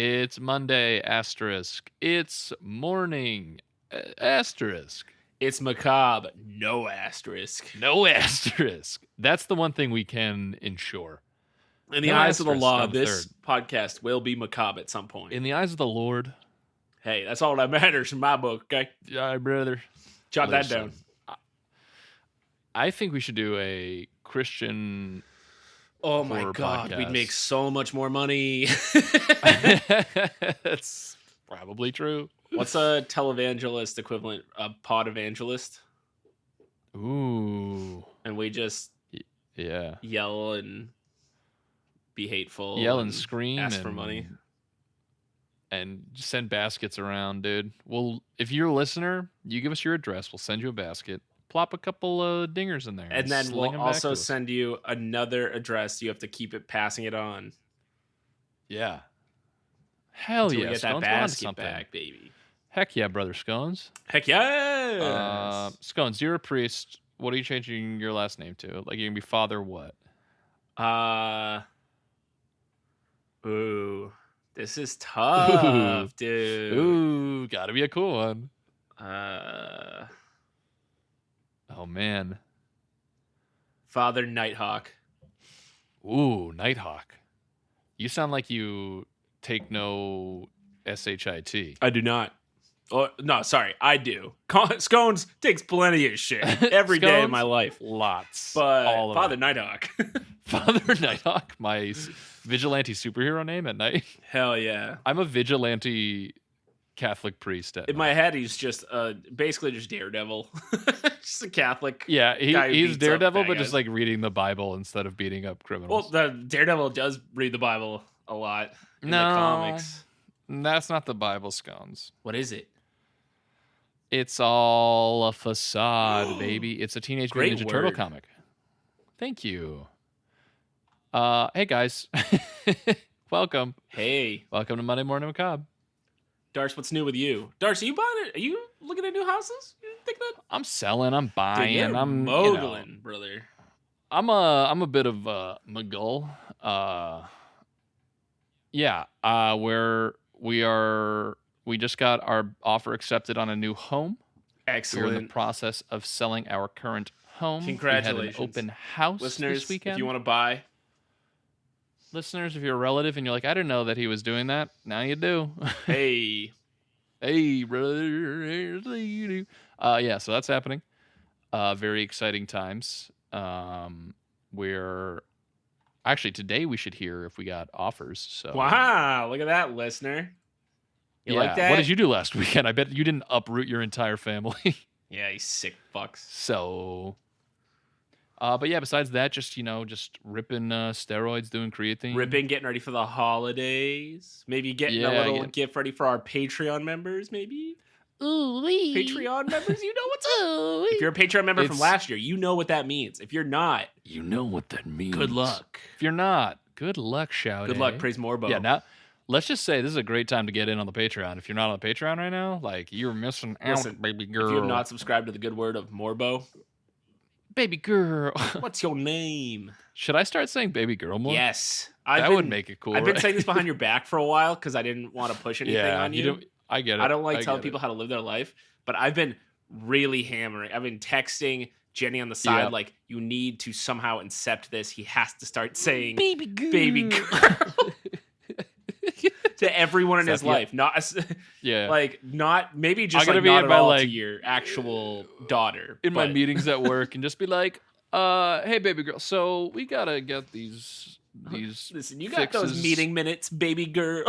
It's Monday, asterisk. It's morning, asterisk. It's macabre, no asterisk. No asterisk. That's the one thing we can ensure. In the No eyes of the asterisk law, on the this third. podcast will be macabre at some point. In the eyes of the Lord. Hey, that's all that matters in my book, okay? Yeah, brother. Jot that down. I think we should do a Christian. Oh my horror God, we'd podcast. make so much more money. That's probably true. What's a televangelist equivalent? A pod evangelist? Ooh. And we just Yeah. yell and be hateful. Yell and scream. Ask for money. And just send baskets around, dude. Well, if you're a listener, you give us your address. We'll send you a basket. Plop a couple dingers in there. And then sling we'll 'em back also to us. send you another address. You have to keep it passing it on. Yeah. Hell Until yeah. we get that Scones, we're onto basket something. back, baby. Heck yeah, brother Scones. Heck yes! Scones, you're a priest. What are you changing your last name to? Like, you're going to be Father what? Ooh. This is tough, dude. Ooh, gotta be a cool one. Oh, man. Father Nighthawk. Ooh, Nighthawk. You sound like you take no SHIT. I do not. Oh, no, sorry, I do. Scones takes plenty of shit every day of my life. Lots. But all of Father it. Nighthawk. Father Nighthawk, my vigilante superhero name at night. Hell yeah. I'm a vigilante Catholic priest at In my head, he's just basically just Daredevil. Just a Catholic. Yeah, guy who he's beats up Daredevil, bad but guys. just like reading the Bible instead of beating up criminals. Well, the Daredevil does read the Bible a lot in the No. comics. That's not the Bible, Scones. What is it? It's all a facade, baby. It's a Teenage Great Mutant Ninja Turtle word. comic. Thank you. Hey guys, welcome. Hey, Welcome to Monday Morning Macabre. Darce, what's new with you? Darce, are you buying it? Are you looking at new houses? You think that? I'm selling. I'm buying. Dude, you're I'm mogling, brother. I'm a bit of a Muggle. We just got our offer accepted on a new home. We're in Excellent. the process of selling our current home. Congratulations. We had an open house Listeners, this weekend. if you want to buy, Listeners, if you're a relative and you're like, I didn't know that he was doing that, now you do. hey, Hey, brother. Yeah, so that's happening. Very exciting times. We're actually today we should hear if we got offers. So wow, look at that, listener. You like that? What did you do last weekend? I bet you didn't uproot your entire family. Yeah, you sick fucks. So, but yeah, besides that, just ripping steroids, doing creatine. Ripping, getting ready for the holidays. Maybe getting a little gift ready for our Patreon members, maybe? Ooh, Patreon members, you know what's up. If you're a Patreon member from last year, you know what that means. If you're not, you know what that means. good luck. If you're not, good luck, shout. Good luck, praise Morbo. Yeah, now let's just say this is a great time to get in on the Patreon. If you're not on the Patreon right now, like you're missing out, Listen, baby girl. If you have not subscribed to the good word of Morbo, baby girl. what's your name? Should I start saying baby girl more? Yes. That would make it cool. I've been right? saying this behind your back for a while because I didn't want to push anything on you. I get it. I don't like telling people how to live their life, but I've been really hammering. I've been texting Jenny on the side, Yep. like, you need to somehow incept this. He has to start saying baby girl. baby girl to everyone in his life. Not not maybe just I'm like gonna not be at my, all like, to your actual daughter. in my but- meetings at work and just be like, hey baby girl, so we gotta get these Listen, you got those fixes. meeting minutes, baby girl.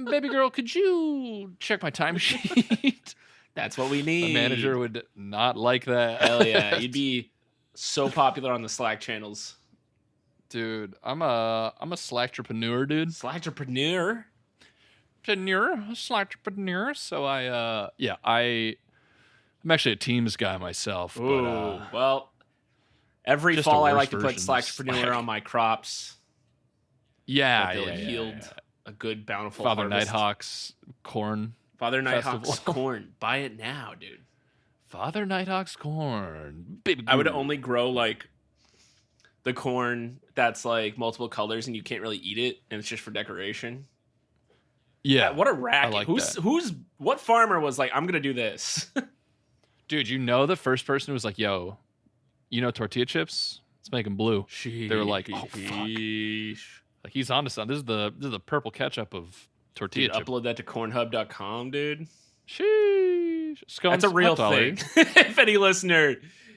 Baby girl, could you check my timesheet? That's what we need. The manager would not like that. Hell yeah, you'd be so popular on the Slack channels. Dude, I'm a Slackerpreneur, dude. Slackerpreneur. Slackerpreneur. So I'm actually a Teams guy myself. Ooh, But well, every just a fall I worse like to put version of Slackerpreneur Slack. on my crops. yeah, They'll yeah, yield yeah. a good bountiful Father harvest. Nighthawk's corn. Father Nighthawk's Festival. corn. Buy it now, dude. Father Nighthawk's corn. Baby I would girl. only grow like the corn that's like multiple colors and you can't really eat it and it's just for decoration. Yeah. What a racket. like What farmer was like, I'm going to do this? Dude, the first person who was like, yo, tortilla chips? Let's make them blue. They were like, oh, fuck. Like, he's onto something. This is the purple ketchup of tortilla chip. Upload that to cornhub.com, dude. Sheesh. Scones, that's a real thing. If any listener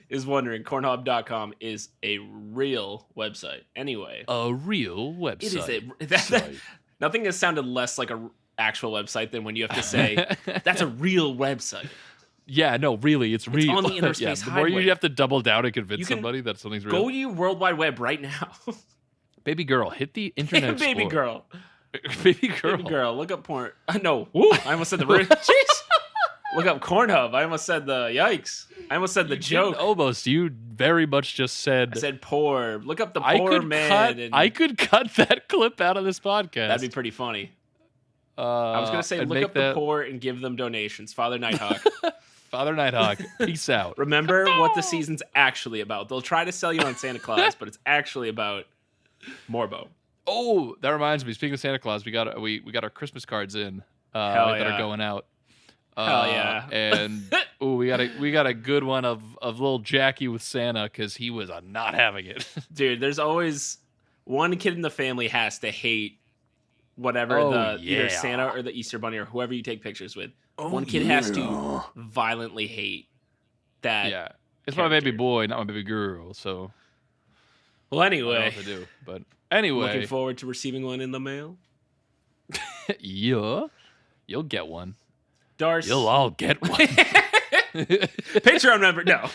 is wondering, cornhub.com is a real website. Anyway. A real website. It is nothing has sounded less like an actual website than when you have to say, that's a real website. Yeah, no, really, it's real. On the interspace the more highway. you have to double down and convince somebody that something's real. Go to your World Wide Web right now. Baby girl, hit the internet Explorer. Baby girl. Baby girl. Baby girl, look up porn. No. Woo, I almost said the jeez. Look up Cornhub. I almost said the yikes. I almost said the joke. Almost. You very much just said. I said poor. Look up the poor man. I could cut that clip out of this podcast. That'd be pretty funny. I was going to say, look up the poor and give them donations. Father Nighthawk. Father Nighthawk, peace out. Remember what the season's actually about. They'll try to sell you on Santa Claus, but it's actually about Morbo. Oh, that reminds me. Speaking of Santa Claus, we got our Christmas cards in that are going out. Hell yeah! And we got a good one of little Jackie with Santa because he was not having it. Dude, there's always one kid in the family has to hate whatever either Santa or the Easter Bunny or whoever you take pictures with. One kid has to violently hate that. Yeah, it's my baby boy, not my baby girl. So, well, anyway, I don't know what to do, but anyway, looking forward to receiving one in the mail. Yeah, you'll get one. Darce, you'll all get one. Patreon member, no.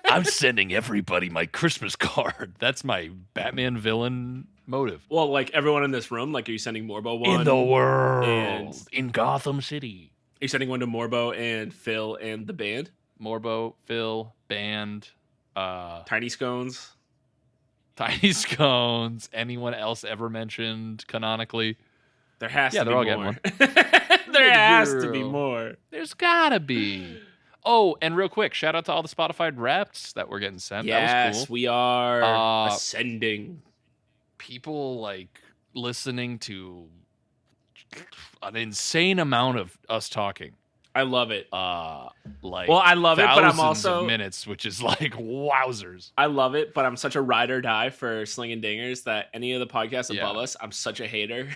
I'm sending everybody my Christmas card. That's my Batman villain motive. Well, like everyone in this room, like, are you sending Morbo one? In the world. In Gotham City. Are you sending one to Morbo and Phil and the band? Morbo, Phil, band. Tiny Scones. Tiny Scones. Anyone else ever mentioned canonically? There has to be more. Getting one. There has to be more. There's gotta be. Oh, and real quick, shout out to all the Spotify Wraps that we're getting sent. Yes, that was cool. We are ascending. People like listening to an insane amount of us talking. I love it. I love it, but I'm also of minutes, which is like wowzers. I love it, but I'm such a ride or die for Slinging Dingers that any of the podcasts above us, I'm such a hater.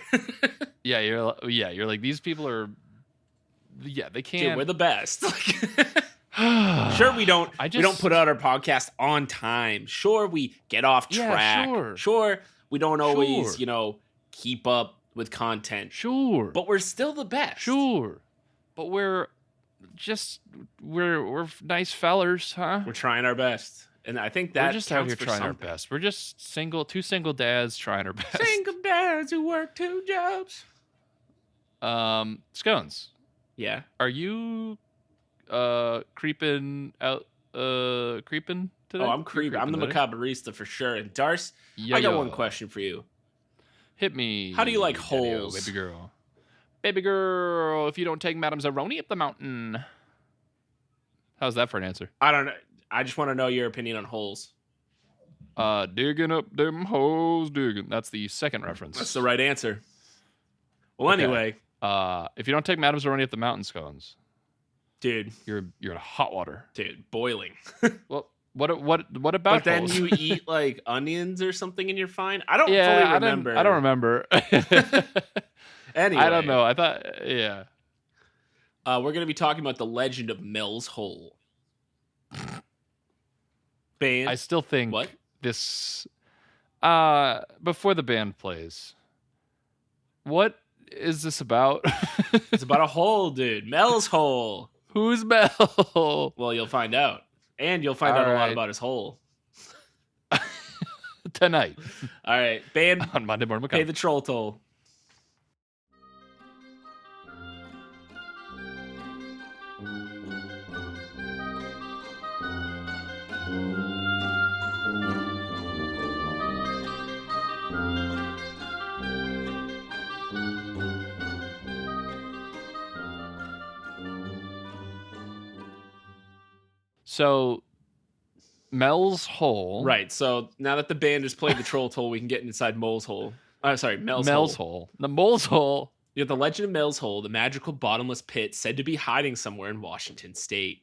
You're like, these people are. Yeah, they can't. Dude, we're the best. Sure, we don't put out our podcast on time. Sure, we get off track. Sure, we don't always, keep up with content. Sure, but we're still the best. Sure, but we're nice fellers, huh? We're trying our best, and I think that we're just out here trying our best. We're just two single dads trying our best. Single dads who work 2 jobs. Scones. Yeah. Are you creeping out creeping today? Oh, I'm creeping. I'm the macabrista for sure. And Darce, I got one question for you. Hit me. How do you like holes? Baby girl. Baby girl, if you don't take Madame Zeroni up the mountain. How's that for an answer? I don't know. I just want to know your opinion on holes. Digging up them holes, digging. That's the second reference. That's the right answer. Well, anyway. If you don't take Madame Zeroni up the mountain, Scones, dude, you're in hot water, dude, boiling. Well, what about? But then holes? you eat like onions or something, and you're fine. I don't fully remember. I don't remember. Anyway, I don't know. I thought, yeah. We're gonna be talking about the legend of Mel's Hole. Band. I still think what this. Before the band plays, what is this about? It's about a hole, dude. Mel's hole. Who's Mel? Well, you'll find out. And you'll find out a lot about his hole. Tonight. All right. Band. On Monday Morning Pay the troll toll. So, Mel's hole. Right. So now that the band has played the troll toll, we can get inside Mole's hole. Sorry, Mel's hole. The Mole's hole. You have the legend of Mel's Hole, the magical bottomless pit said to be hiding somewhere in Washington State.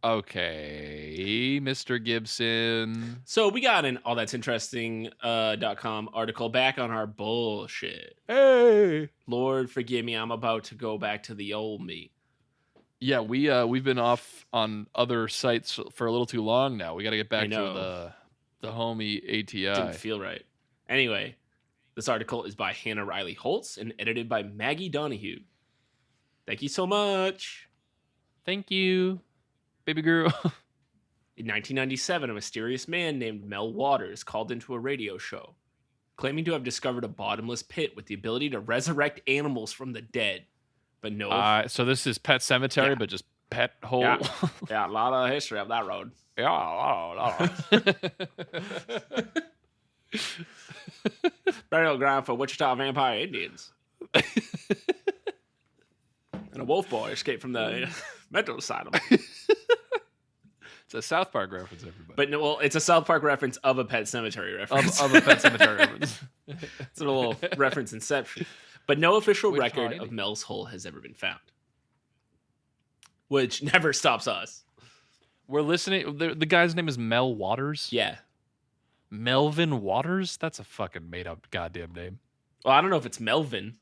Okay, Mr. Gibson. So we got an allthat'sinteresting.com article back on our bullshit. Hey, Lord forgive me, I'm about to go back to the old me. Yeah, we've been off on other sites for a little too long now. We got to get back to the homie ATI. Didn't feel right. Anyway, this article is by Hannah Riley Holtz and edited by Maggie Donahue. Thank you so much. Thank you, baby girl. In 1997, a mysterious man named Mel Waters called into a radio show, claiming to have discovered a bottomless pit with the ability to resurrect animals from the dead. But no. So this is Pet Cemetery, but just Pet Hole. Yeah, a lot of history of that road. Yeah, a lot. Burial ground for Wichita vampire Indians. And a wolf boy escaped from the mental asylum. It's a South Park reference, everybody. But no, well, it's a South Park reference of a Pet Cemetery reference. Of a Pet Cemetery reference. It's a little reference inception. But no official record of Mel's Hole has ever been found. Which never stops us. We're listening. The guy's name is Mel Waters? Yeah. Melvin Waters? That's a fucking made-up goddamn name. Well, I don't know if it's Melvin.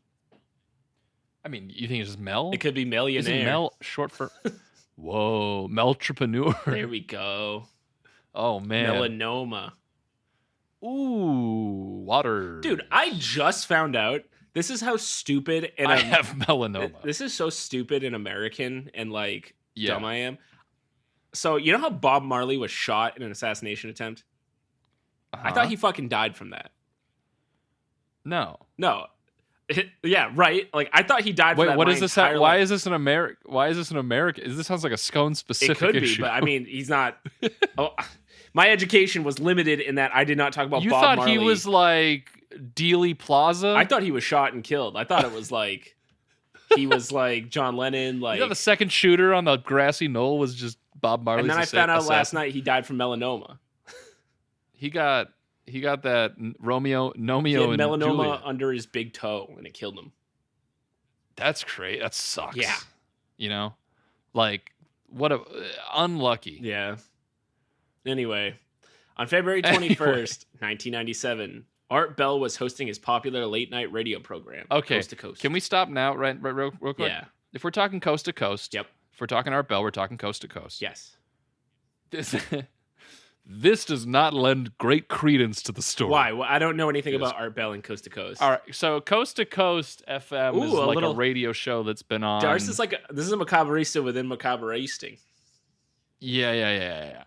I mean, you think it's just Mel? It could be Millionaire. Isn't Mel short for... Whoa, Meltrepreneur. There we go. Oh, man. Melanoma. Ooh, Waters. Dude, I just found out... This is how stupid and I have melanoma. This is so stupid and American and dumb I am. So you know how Bob Marley was shot in an assassination attempt? I thought he fucking died from that. No. Yeah, right. Like I thought he died. Wait, from that. What is this? Why is this an American? Why is this an American? This sounds like a Scone specific issue. It could be, but I mean, he's not. My education was limited in that I did not talk about Bob Marley. You thought he was like Dealey Plaza? I thought he was shot and killed. I thought it was like he was like John Lennon. Like the second shooter on the grassy knoll was just Bob Marley. And then I found out last night he died from melanoma. He got that Romeo He had and melanoma Juliet. under his big toe, and it killed him. That's great. That sucks. Yeah. You know, like what a unlucky. Yeah. Anyway, on February 21st, 1997, Art Bell was hosting his popular late-night radio program, Okay. Coast to Coast. Can we stop now, right real quick? Yeah. If we're talking Coast to Coast, Yep. If we're talking Art Bell, we're talking Coast to Coast. Yes. This does not lend great credence to the story. Why? Well, I don't know anything about Art Bell and Coast to Coast. All right, so Coast to Coast FM is like a radio show that's been on. This is a Macabrista within Macabrista. Yeah.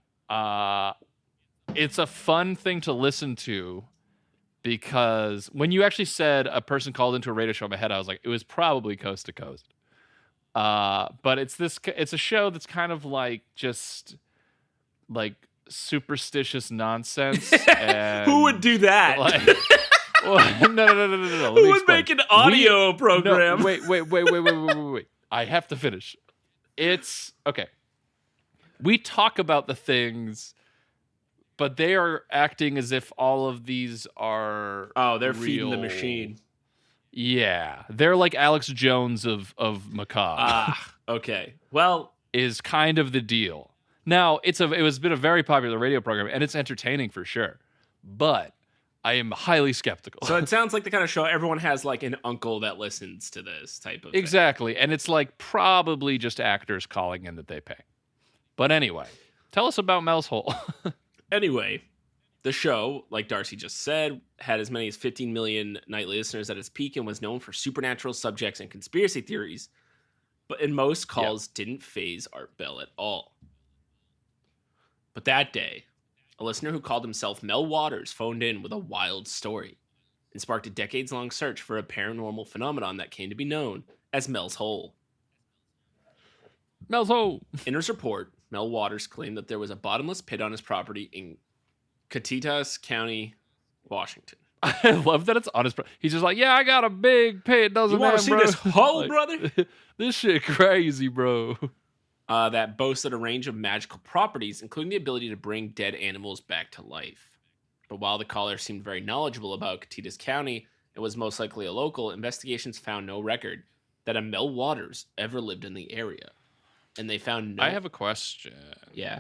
It's a fun thing to listen to because when you actually said a person called into a radio show in my head, I was like, it was probably Coast to Coast. But it's a show that's kind of like just like superstitious nonsense. And who would do that? No. Who would make an audio program? No, wait. I have to finish. It's okay. We talk about the things, but they are acting as if all of these are they're real. Feeding the machine. Yeah, they're like Alex Jones of Macabre. Okay. Well, is kind of the deal. Now, it was been a very popular radio program, and it's entertaining for sure. But I am highly skeptical. So it sounds like the kind of show everyone has like an uncle that listens to this type of Exactly. Thing. And it's like probably just actors calling in that they pay. But anyway, tell us about Mel's Hole. Anyway, the show, like Darcy just said, had as many as 15 million nightly listeners at its peak and was known for supernatural subjects and conspiracy theories. But in most calls didn't faze Art Bell at all. But that day, a listener who called himself Mel Waters phoned in with a wild story and sparked a decades-long search for a paranormal phenomenon that came to be known as Mel's Hole. Mel's Hole. In his report, Mel Waters claimed that there was a bottomless pit on his property in Catitas County, Washington. I love that it's on his property. He's just like, yeah, I got a big pit. You want to see this hole, brother? This shit crazy, bro. That boasted a range of magical properties, including the ability to bring dead animals back to life. But while the caller seemed very knowledgeable about Catitas County and was most likely a local, investigations found no record that a Mel Waters ever lived in the area. And they found no... I have a question. Yeah?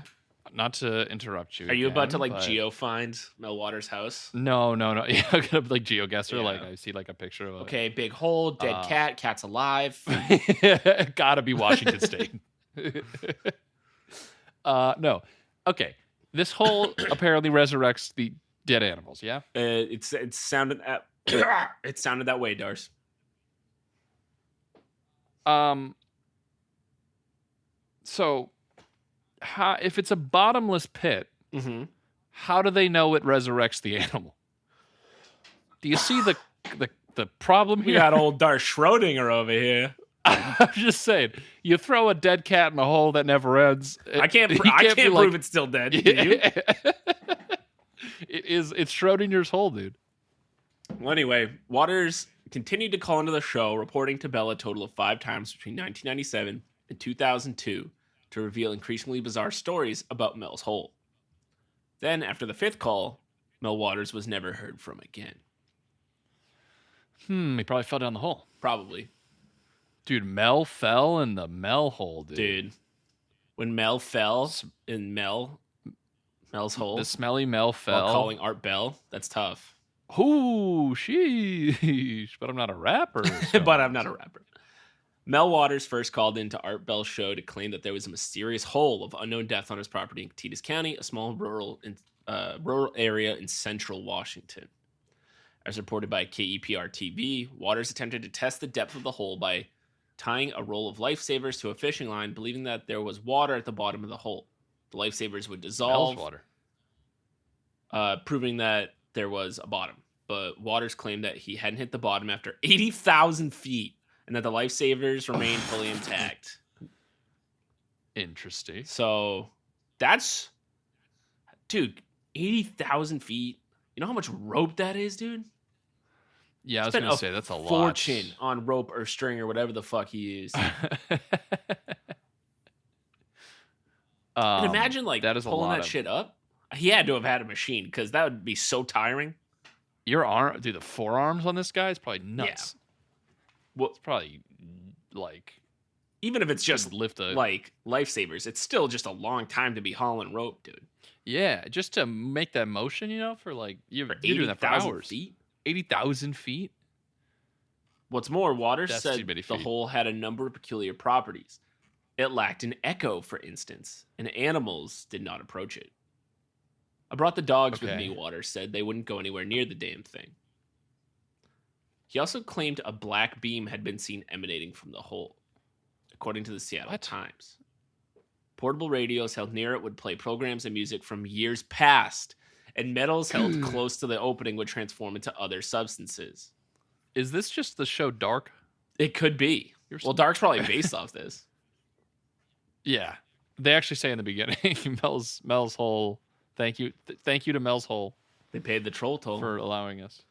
Not to interrupt you. Are you about to but... geo-find Mel Waters' house? No. Yeah, I'm gonna geoguess her. Yeah. Like I see a picture of it. Okay, big hole, dead cat, cat's alive. Gotta be Washington State. No. Okay. This hole apparently resurrects the dead animals, yeah? It sounded it sounded that way, Dars. So if it's a bottomless pit, how do they know it resurrects the animal? Do you see the problem here? We got old Dar Schrodinger over here. I'm just saying, you throw a dead cat in a hole that never ends. I can't prove it's still dead. Do you? It's Schrodinger's hole, dude. Well, anyway, Waters continued to call into the show, reporting to Bell a total of 5 times between 1997 and 2002 to reveal increasingly bizarre stories about Mel's hole. Then, after the 5th call, Mel Waters was never heard from again. He probably fell down the hole. Probably. Dude, Mel fell in the Mel hole, dude. Dude, when Mel fell in Mel's hole. The smelly Mel fell. While calling Art Bell. That's tough. Ooh, sheesh. But I'm not a rapper. But I'm not a rapper. Mel Waters first called into Art Bell's show to claim that there was a mysterious hole of unknown depth on his property in Cadiz County, a small rural area in central Washington. As reported by KEPR-TV, Waters attempted to test the depth of the hole by tying a roll of lifesavers to a fishing line, believing that there was water at the bottom of the hole. The lifesavers would dissolve, Mel's water. Proving that there was a bottom. But Waters claimed that he hadn't hit the bottom after 80,000 feet and that the lifesavers remained fully intact. Interesting. So that's... Dude, 80,000 feet. You know how much rope that is, dude? Yeah, I was going to say, that's a lot. Fortune on rope or string or whatever the fuck he used. And imagine, that is pulling that shit up. He had to have had a machine, because that would be so tiring. Your arm... Dude, the forearms on this guy is probably nuts. Yeah. Well, it's probably, even if it's just, lift lifesavers, it's still just a long time to be hauling rope, dude. Yeah, just to make that motion, for you're doing that for hours. Feet? 80,000 feet? What's more, Waters said the hole had a number of peculiar properties. It lacked an echo, for instance, and animals did not approach it. I brought the dogs with me, Waters said. They wouldn't go anywhere near the damn thing. He also claimed a black beam had been seen emanating from the hole, according to the Seattle Times. Portable radios held near it would play programs and music from years past, and metals held close to the opening would transform into other substances. Is this just the show Dark? It could be. Well, Dark's probably based off this. Yeah. They actually say in the beginning, Mel's hole. Thank you to Mel's hole. They paid the troll toll for allowing us.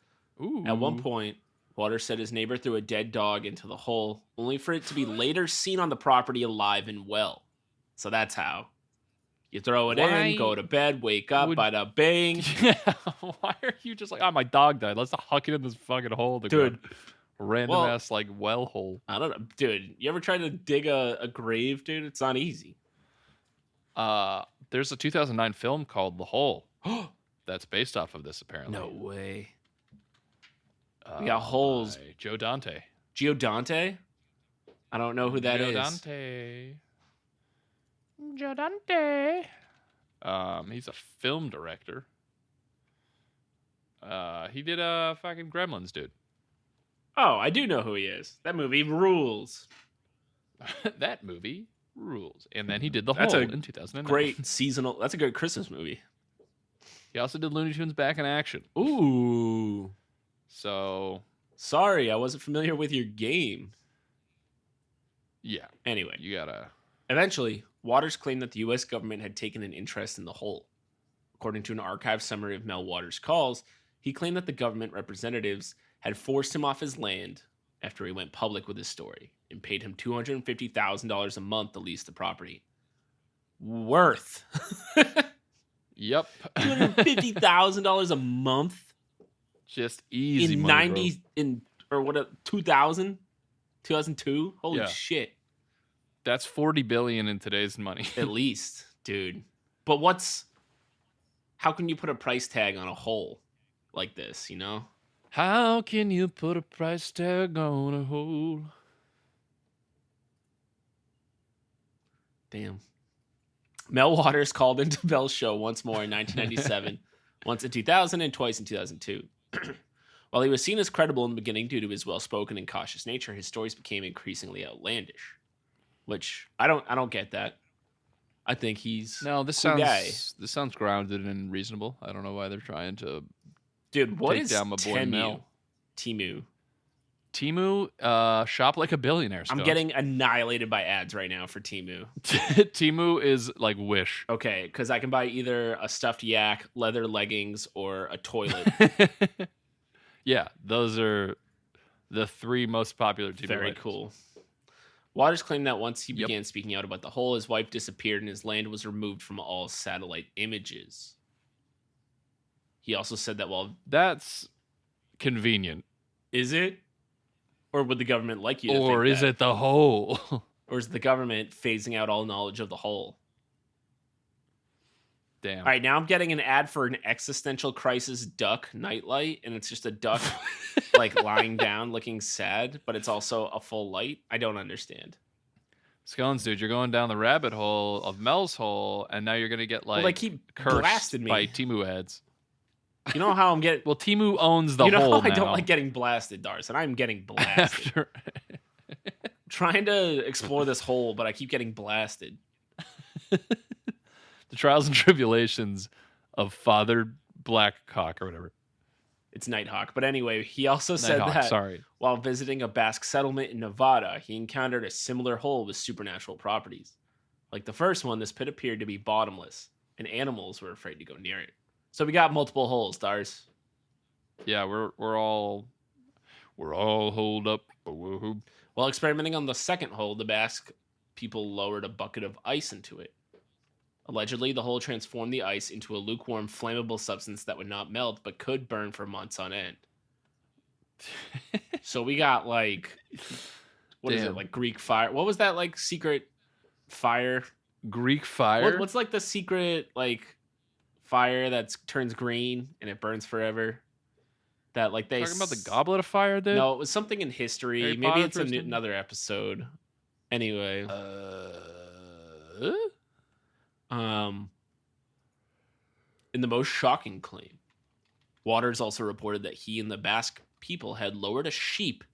Ooh. At one point, Waters said his neighbor threw a dead dog into the hole, only for it to be later seen on the property alive and well. So that's how. You throw it in, go to bed, wake up, bada bang. Yeah, why are you just my dog died. Let's huck it in this fucking hole. Dude. Random ass, well hole. I don't know. Dude, you ever tried to dig a grave, dude? It's not easy. There's a 2009 film called The Hole that's based off of this, apparently. No way. We got holes. Joe Dante. Gio Dante? I don't know who that is. Joe Dante. He's a film director. He did fucking Gremlins, dude. Oh, I do know who he is. That movie rules. That movie rules. And then he did The Hole in 2009. Great seasonal. That's a good Christmas movie. He also did Looney Tunes Back in Action. Ooh. So. Sorry, I wasn't familiar with your game. Yeah. Anyway. You gotta. Eventually, Waters claimed that the U.S. government had taken an interest in the hole. According to an archived summary of Mel Waters' calls, he claimed that the government representatives had forced him off his land after he went public with his story and paid him $250,000 a month to lease the property. Worth. Yep. $250,000 a month? Just easy in money, 90 or what 2000, 2002. Holy Yeah. shit. That's 40 billion in today's money. At least, dude. But how can you put a price tag on a hole like this, you know? How can you put a price tag on a hole? Damn. Mel Waters called into Bell's show once more in 1997, once in 2000 and twice in 2002. While he was seen as credible in the beginning due to his well-spoken and cautious nature, his stories became increasingly outlandish. Which I don't get that. I think he's this sounds grounded and reasonable. I don't know why they're trying to Dude, what take is down my boy Mel. Temu. Shop like a billionaire. I'm getting annihilated by ads right now for Temu. Temu is like Wish. Okay, because I can buy either a stuffed yak, leather leggings, or a toilet. Yeah, those are the 3 most popular Temu Very items. cool. Waters claimed that once he began speaking out about the hole, his wife disappeared and his land was removed from all satellite images. He also said that That's convenient. Is it? Or would the government like you to Or think is that? it the hole? Or is the government phasing out all knowledge of the hole? Damn. All right, now I'm getting an ad for an existential crisis duck nightlight, and it's just a duck like lying down looking sad, but it's also a full light. I don't understand. Scones, dude, you're going down the rabbit hole of Mel's hole, and now you're going to get like Well, they keep cursed blasting me. by Temu ads. You know how I'm getting... Well, Temu owns the you know hole how I now. don't like getting blasted, Darson. I'm getting blasted. Trying to explore this hole, but I keep getting blasted. The trials and tribulations of Father Blackcock or whatever. It's Nighthawk. But anyway, he also said that while visiting a Basque settlement in Nevada, he encountered a similar hole with supernatural properties. Like the first one, this pit appeared to be bottomless, and animals were afraid to go near it. So we got multiple holes, Stars. Yeah, we're all holed up. While experimenting on the second hole, the Basque people lowered a bucket of ice into it. Allegedly, the hole transformed the ice into a lukewarm, flammable substance that would not melt, but could burn for months on end. So we got like, what is it, like Greek fire? What was that like secret fire? Greek fire? What's like the secret like fire that turns green and it burns forever? That like they talking about the goblet of fire, dude? No, it was something in history. Harry Maybe Potter it's another episode. Anyway. In the most shocking claim, Waters also reported that he and the Basque people had lowered a sheep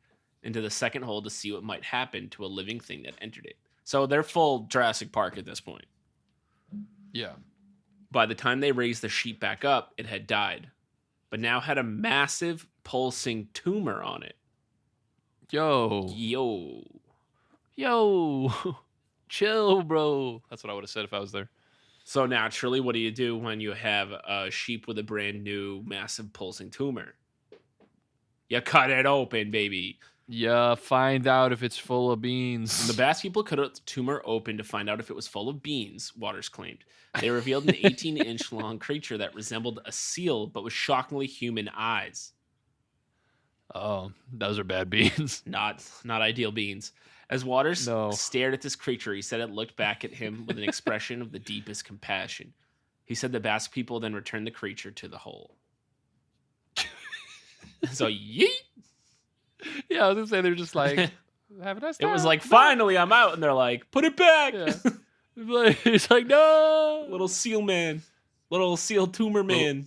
into the second hole to see what might happen to a living thing that entered it. So they're full Jurassic Park at this point. Yeah. By the time they raised the sheep back up, it had died, but now had a massive pulsing tumor on it. Yo. Chill, bro. That's what I would have said if I was there. So naturally, what do you do when you have a sheep with a brand new massive pulsing tumor? You cut it open, baby. Yeah, find out if it's full of beans. The Basque people cut the tumor open to find out if it was full of beans, Waters claimed. They revealed an 18-inch long creature that resembled a seal, but with shockingly human eyes. Oh, those are bad beans. Not ideal beans. As Waters stared at this creature, he said it looked back at him with an expression of the deepest compassion. He said the Basque people then returned the creature to the hole. So, yeet! Yeah, I was going to say, they're just like, have a nice time. It was like, finally, I'm out. And they're like, put it back. Yeah. It's like, no. Little seal man. Little seal tumor man.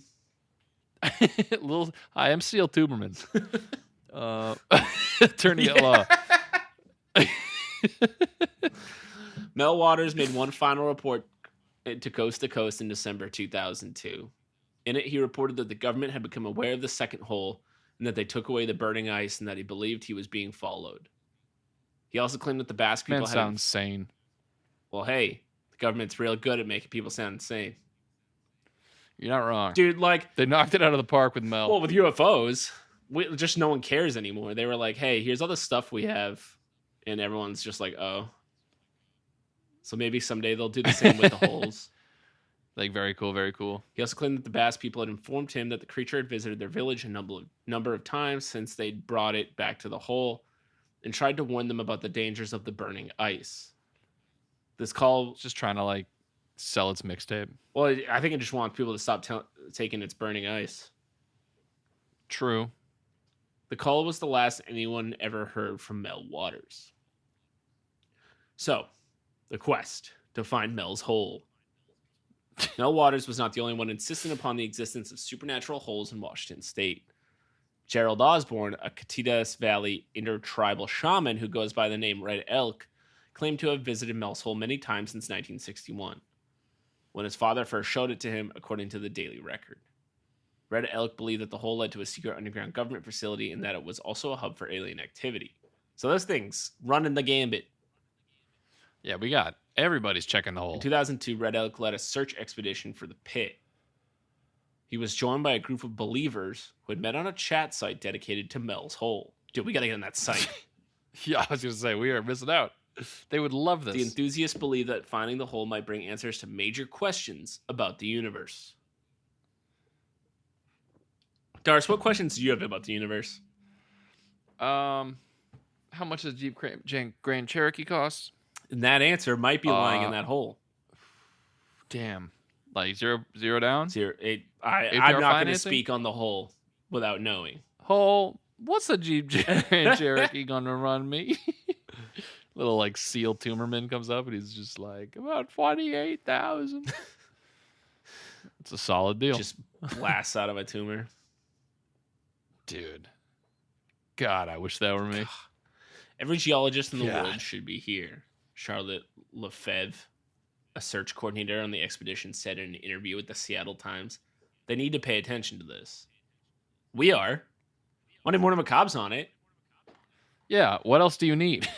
I am Seal Tuberman. Attorney at law. Mel Waters made one final report to Coast in December 2002. In it, he reported that the government had become aware of the second hole and that they took away the burning ice and that he believed he was being followed. He also claimed that the Basque people sound insane. Well, hey, the government's real good at making people sound insane. You're not wrong. Dude, like... They knocked it out of the park with Mel. Well, with UFOs, just no one cares anymore. They were like, hey, here's all the stuff we have. And everyone's just like, oh. So maybe someday they'll do the same with the holes. Like, very cool, very cool. He also claimed that the Basque people had informed him that the creature had visited their village a number of times since they'd brought it back to the hole and tried to warn them about the dangers of the burning ice. This call... It's just trying to, like, sell its mixtape. Well, I think it just wants people to stop taking its burning ice. True. The call was the last anyone ever heard from Mel Waters. So, the quest to find Mel's hole. Mel Waters was not the only one insisting upon the existence of supernatural holes in Washington state. Gerald Osborne, a Catitas Valley intertribal shaman who goes by the name Red Elk, claimed to have visited Mel's hole many times since 1961, when his father first showed it to him, according to the Daily Record. Red Elk believed that the hole led to a secret underground government facility and that it was also a hub for alien activity. So those things running the gambit. Yeah, we got everybody's checking the hole. In 2002, Red Elk led a search expedition for the pit. He was joined by a group of believers who had met on a chat site dedicated to Mel's hole. Dude, we got to get on that site. Yeah, I was going to say, we are missing out. They would love this. The enthusiasts believe that finding the hole might bring answers to major questions about the universe. Dars, what questions do you have about the universe? How much does Jeep Grand Cherokee cost? And that answer might be lying in that hole. Damn. Like zero down? I'm not going to speak on the hole without knowing. Hole, what's a Jeep Grand Cherokee going to run me? Little like SEAL Tumorman comes up and he's just like, about 48,000. It's a solid deal. Just blasts out of a tumor. Dude. God, I wish that were me. Every geologist in the world should be here. Charlotte Lefebvre, a search coordinator on the expedition, said in an interview with the Seattle Times. They need to pay attention to this. We are. Monday Morning Macabre's on it. Yeah, what else do you need?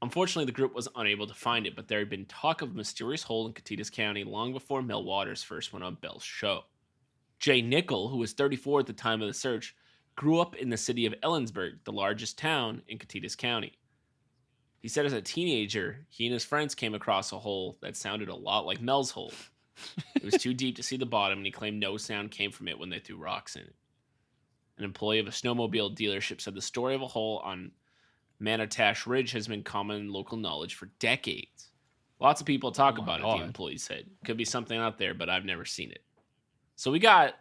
Unfortunately, the group was unable to find it, but there had been talk of a mysterious hole in Catitas County long before Mel Waters first went on Bell's show. Jay Nickel, who was 34 at the time of the search, grew up in the city of Ellensburg, the largest town in Catitas County. He said as a teenager, he and his friends came across a hole that sounded a lot like Mel's hole. It was too deep to see the bottom, and he claimed no sound came from it when they threw rocks in it. An employee of a snowmobile dealership said the story of a hole on Manatash Ridge has been common in local knowledge for decades. Lots of people talk about it, the employee said. Could be something out there, but I've never seen it. So we got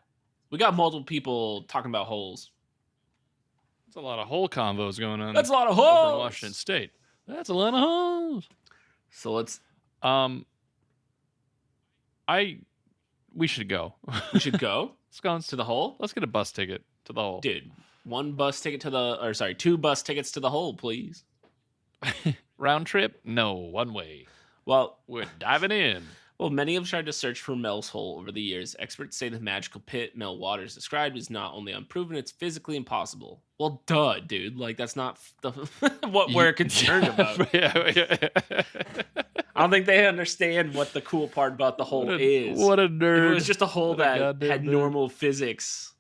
multiple people talking about holes. That's a lot of hole convos going on. That's a lot of holes in Washington State. That's a lot of holes. So let's we should go. We should go? Let's go to the hole? Let's get a bus ticket to the hole. Dude, two bus tickets to the hole, please. Round trip? No, one way. Well, we're diving in. Well, many have tried to search for Mel's hole over the years. Experts say the magical pit Mel Waters described is not only unproven, it's physically impossible. Well, duh, dude. Like, that's not what we're concerned about. Yeah. I don't think they understand what the cool part about the hole is. What a nerd. If it was just a hole that had normal physics.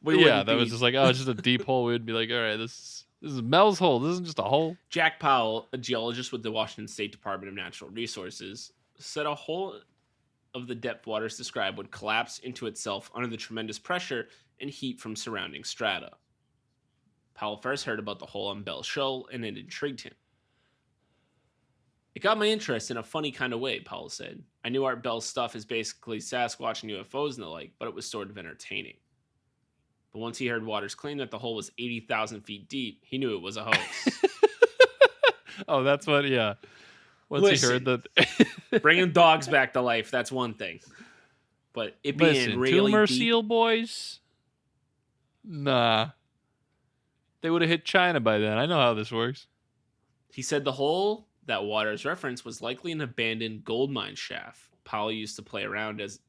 That was just like, it's just a deep hole. We'd be like, all right, this is Mel's hole. This isn't just a hole. Jack Powell, a geologist with the Washington State Department of Natural Resources, said a hole of the depth Waters described would collapse into itself under the tremendous pressure and heat from surrounding strata. Powell first heard about the hole on Bell's show, and it intrigued him. It got my interest in a funny kind of way, Powell said. I knew Art Bell's stuff is basically Sasquatch and UFOs and the like, but it was sort of entertaining. But once he heard Waters claim that the hole was 80,000 feet deep, he knew it was a hoax. Oh, that's what, yeah. Once he heard that. Bringing dogs back to life, that's one thing. But it being really tumor deep, seal boys? Nah. They would have hit China by then. I know how this works. He said the hole that Waters referenced was likely an abandoned gold mine shaft Powell used to play around as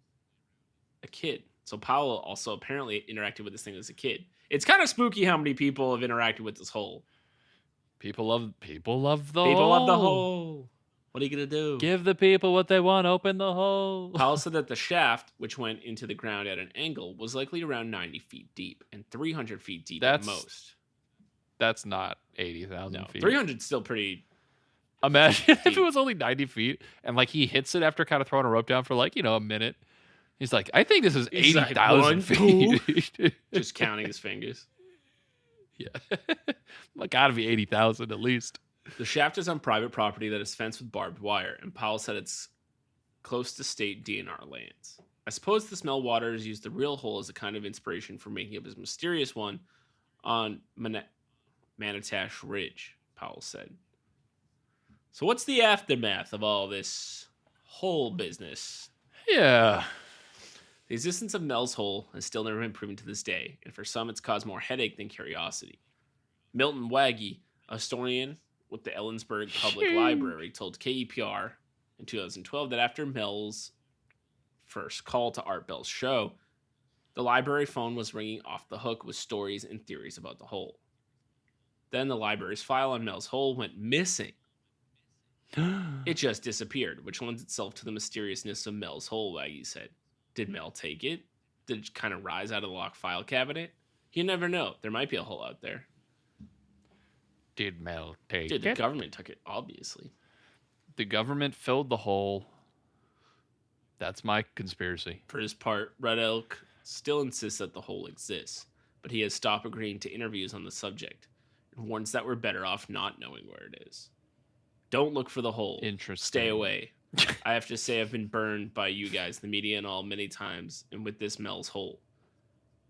a kid. So Powell also apparently interacted with this thing as a kid. It's kind of spooky how many people have interacted with this hole. People love the hole. What are you going to do? Give the people what they want. Open the hole. Powell said that the shaft, which went into the ground at an angle, was likely around 90 feet deep and 300 feet deep at most. That's not 80,000 feet. 300 is still pretty. Imagine if it was only 90 feet and like he hits it after kind of throwing a rope down for like, a minute. He's like, I think this is He's 80,000 feet. Just counting his fingers. Yeah. Like, gotta be 80,000 at least. The shaft is on private property that is fenced with barbed wire, and Powell said it's close to state DNR lands. I suppose the smell waters used the real hole as a kind of inspiration for making up his mysterious one on Manatash Ridge, Powell said. So what's the aftermath of all this hole business? Yeah. The existence of Mel's Hole has still never been proven to this day, and for some it's caused more headache than curiosity. Milton Waggy, a historian with the Ellensburg Public Library, told KEPR in 2012 that after Mel's first call to Art Bell's show, the library phone was ringing off the hook with stories and theories about the hole. Then the library's file on Mel's Hole went missing. It just disappeared, which lends itself to the mysteriousness of Mel's Hole, Waggy said. Did Mel take it? Did it kind of rise out of the locked file cabinet? You never know. There might be a hole out there. Did Mel take it? The government took it, obviously. The government filled the hole. That's my conspiracy. For his part, Red Elk still insists that the hole exists, but he has stopped agreeing to interviews on the subject and warns that we're better off not knowing where it is. Don't look for the hole. Interesting. Stay away. I have to say I've been burned by you guys, the media and all, many times, and with this Mel's Hole.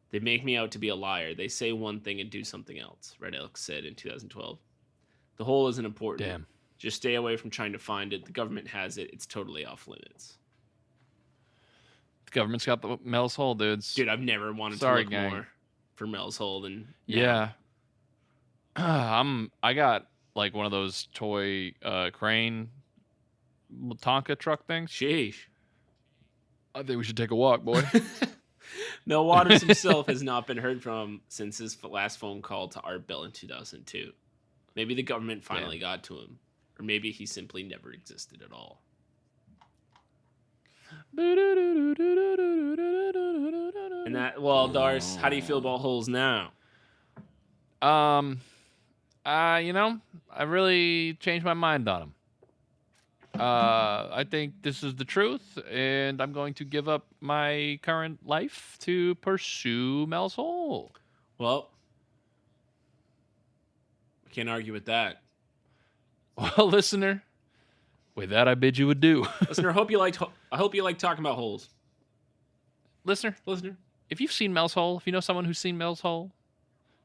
They make me out to be a liar. They say one thing and do something else, Red Elk said in 2012. The hole isn't important. Damn. Just stay away from trying to find it. The government has it. It's totally off limits. The government's got the Mel's Hole, dudes. Dude, I've never wanted to look more for Mel's Hole than now. Yeah. I got like one of those toy crane Tonka truck things. Sheesh. I think we should take a walk, boy. Mel Waters himself has not been heard from since his last phone call to Art Bell in 2002. Maybe the government finally got to him, or maybe he simply never existed at all. And that, well, Dars, how do you feel about holes now? I really changed my mind on them. I think this is the truth, and I'm going to give up my current life to pursue Mel's Hole. Well, I can't argue with that. Well, listener, with that I bid you adieu. Listener, I hope you like talking about holes. Listener, if you've seen Mel's Hole, if you know someone who's seen Mel's Hole,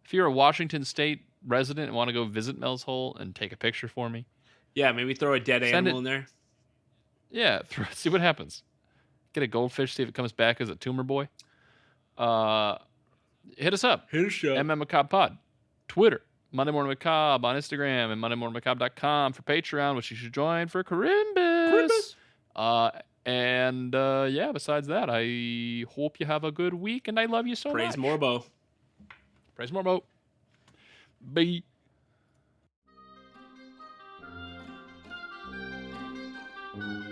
if you're a Washington State resident and want to go visit Mel's Hole and take a picture for me, yeah, maybe throw a dead animal in there. Yeah, see what happens. Get a goldfish, see if it comes back as a tumor boy. Hit us up. MM Macabre Pod. Twitter, Monday Morning Macabre on Instagram, and MondayMorningMacabre.com for Patreon, which you should join for Carimbus. Besides that, I hope you have a good week, and I love you so much. Praise Morbo. Praise Morbo. Bye. Thank you.